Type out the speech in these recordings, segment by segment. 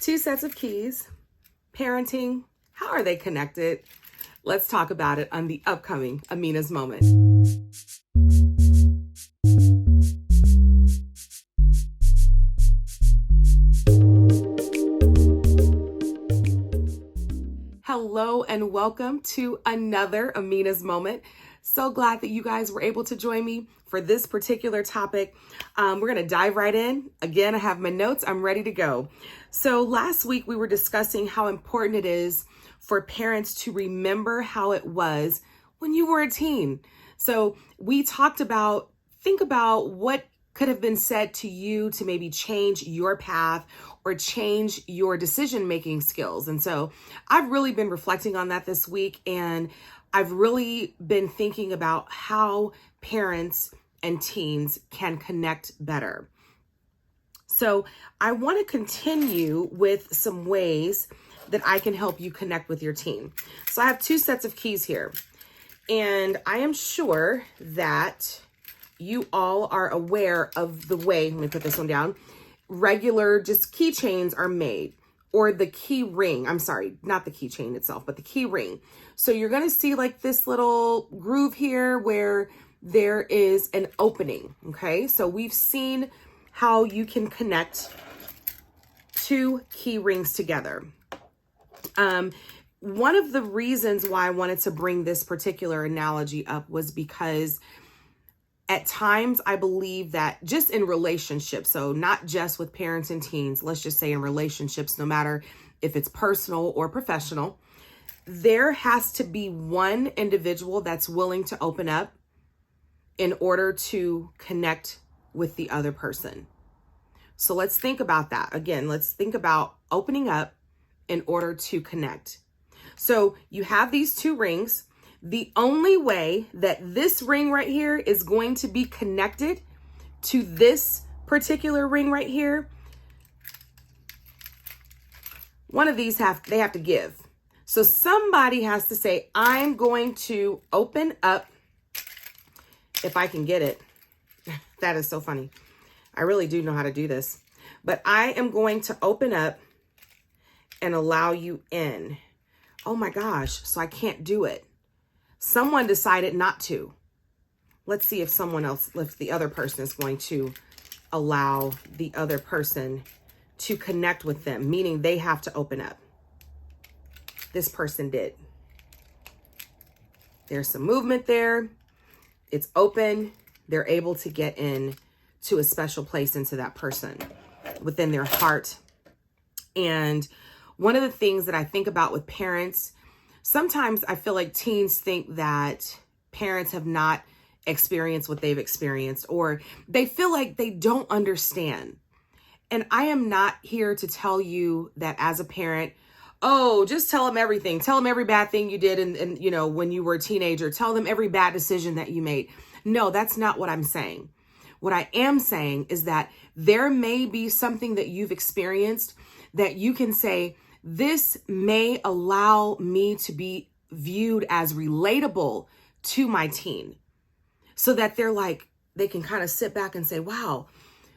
Two sets of keys, parenting, how are they connected? Let's talk about it on the upcoming Amina's Moment. Hello and welcome to another Amina's Moment. So glad that you guys were able to join me for this particular topic. We're going to dive right in. Again, I have my notes. I'm ready to go. So last week we were discussing how important it is for parents to remember how it was when you were a teen. So we talked about, think about what could have been said to you to maybe change your path or change your decision-making skills. And so I've really been reflecting on that this week, and I've really been thinking about how parents and teens can connect better. So I want to continue with some ways that I can help you connect with your teen. So I have two sets of keys here, and I am sure that you all are aware of the way, let me put this one down, regular just keychains are made, or the key ring. I'm sorry, not the keychain itself, but the key ring. So you're going to see like this little groove here where there is an opening. Okay. So we've seen how you can connect two key rings together. One of the reasons why I wanted to bring this particular analogy up was because at times I believe that just in relationships, so not just with parents and teens, let's just say in relationships, no matter if it's personal or professional, there has to be one individual that's willing to open up in order to connect with the other person. So let's think about that. Again, let's think about opening up in order to connect. So you have these two rings. The only way that this ring right here is going to be connected to this particular ring right here, one of these they have to give. So somebody has to say, I'm going to open up, if I can get it. That is so funny. I really do know how to do this. But I am going to open up and allow you in. Oh my gosh, so I can't do it. Someone decided not to. Let's see if the other person is going to allow the other person to connect with them, meaning they have to open up. This person did. There's some movement there. It's open. They're able to get in to a special place into that person within their heart. And one of the things that I think about with parents, sometimes I feel like teens think that parents have not experienced what they've experienced, or they feel like they don't understand. And I am not here to tell you that as a parent, oh, just tell them everything. Tell them every bad thing you did and when you were a teenager. Tell them every bad decision that you made. No, that's not what I'm saying. What I am saying is that there may be something that you've experienced that you can say, this may allow me to be viewed as relatable to my teen, so that they can kind of sit back and say, wow,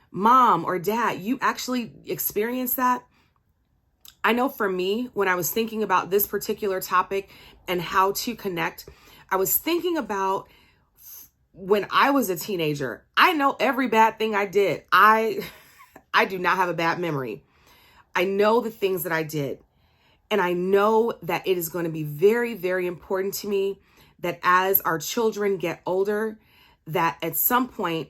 mom or dad, you actually experienced that. I know for me, when I was thinking about this particular topic and how to connect, I was thinking about when I was a teenager. I know every bad thing I did. I do not have a bad memory. I know the things that I did. And I know that it is going to be very, very important to me that as our children get older, that at some point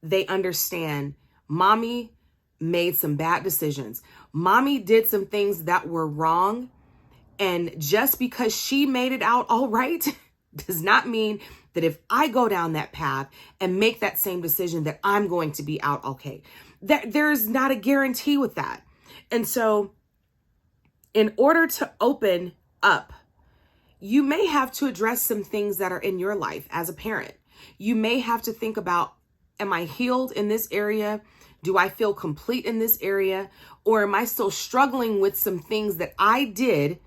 they understand mommy made some bad decisions. Mommy did some things that were wrong. And just because she made it out all right does not mean that if I go down that path and make that same decision that I'm going to be out okay. There's not a guarantee with that. And so in order to open up, you may have to address some things that are in your life as a parent. You may have to think about, am I healed in this area? Do I feel complete in this area? Or am I still struggling with some things that I did,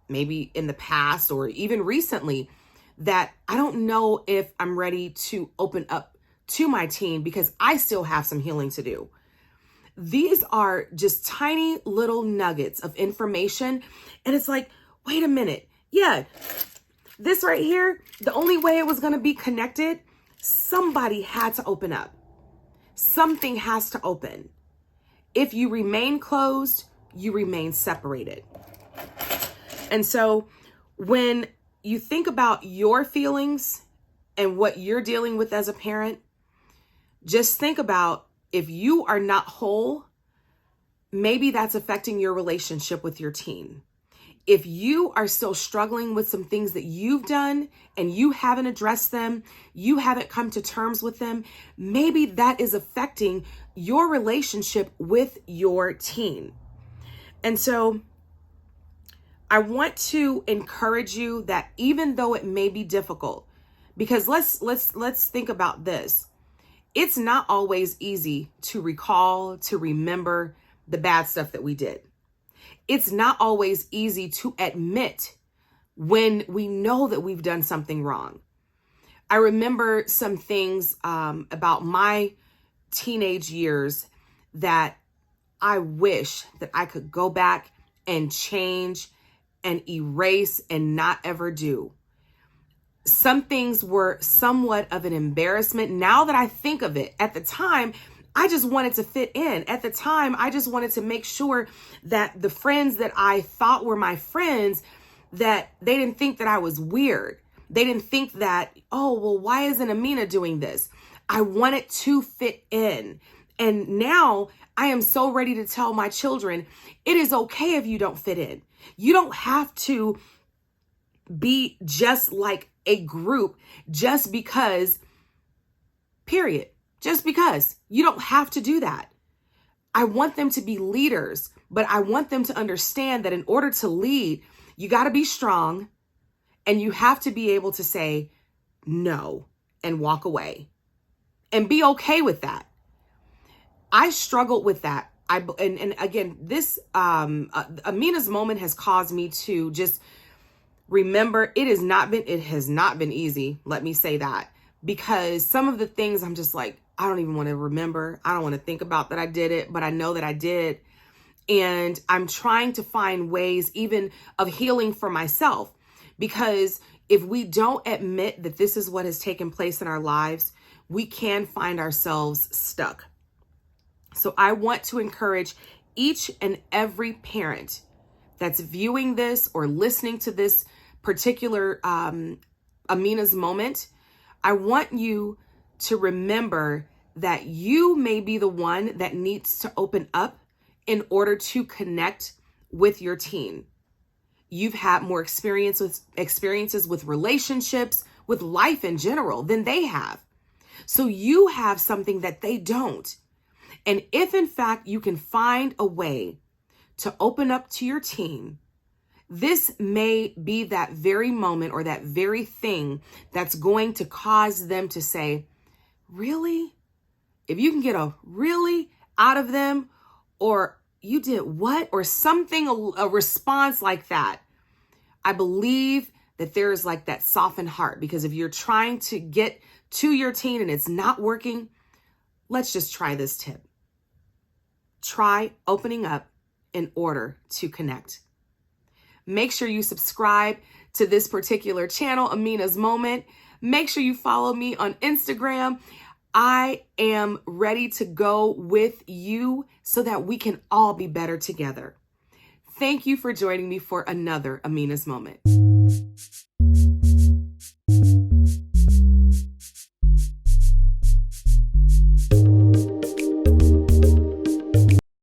maybe in the past or even recently, that I don't know if I'm ready to open up to my teen because I still have some healing to do. These are just tiny little nuggets of information. And it's like, wait a minute. Yeah, this right here, the only way it was going to be connected, somebody had to open up. Something has to open. If you remain closed, you remain separated. And so when you think about your feelings and what you're dealing with as a parent, just think about, if you are not whole, maybe that's affecting your relationship with your teen. If you are still struggling with some things that you've done and you haven't addressed them, you haven't come to terms with them, maybe that is affecting your relationship with your teen. And so I want to encourage you that even though it may be difficult, because let's think about this. It's not always easy to recall, to remember the bad stuff that we did. It's not always easy to admit when we know that we've done something wrong. I remember some things about my teenage years that I wish that I could go back and change and erase and not ever do. Some things were somewhat of an embarrassment. Now that I think of it, at the time, I just wanted to fit in. At the time, I just wanted to make sure that the friends that I thought were my friends, that they didn't think that I was weird. They didn't think that, oh, well, why isn't Amina doing this? I wanted to fit in. And now I am so ready to tell my children, it is okay if you don't fit in. You don't have to be just like a group just because, period. Just because. You don't have to do that. I want them to be leaders, but I want them to understand that in order to lead, you got to be strong and you have to be able to say no and walk away and be okay with that. I struggled with that. And again, this Amina's moment has caused me to just remember it has not been easy. Let me say that, because some of the things I'm just like, I don't even want to remember. I don't want to think about that I did it, but I know that I did. And I'm trying to find ways even of healing for myself, because if we don't admit that this is what has taken place in our lives, we can find ourselves stuck. So I want to encourage each and every parent that's viewing this or listening to this particular Amina's moment. I want you to remember that you may be the one that needs to open up in order to connect with your teen. You've had more experiences with relationships, with life in general than they have. So you have something that they don't. And if in fact you can find a way to open up to your teen, this may be that very moment or that very thing that's going to cause them to say, really? If you can get a really out of them, or you did what? Or something, a response like that. I believe that there is like that softened heart, because if you're trying to get to your teen and it's not working, let's just try this tip. Try opening up in order to connect. Make sure you subscribe to this particular channel, Amina's Moment. Make sure you follow me on Instagram. I am ready to go with you so that we can all be better together. Thank you for joining me for another Amina's Moment.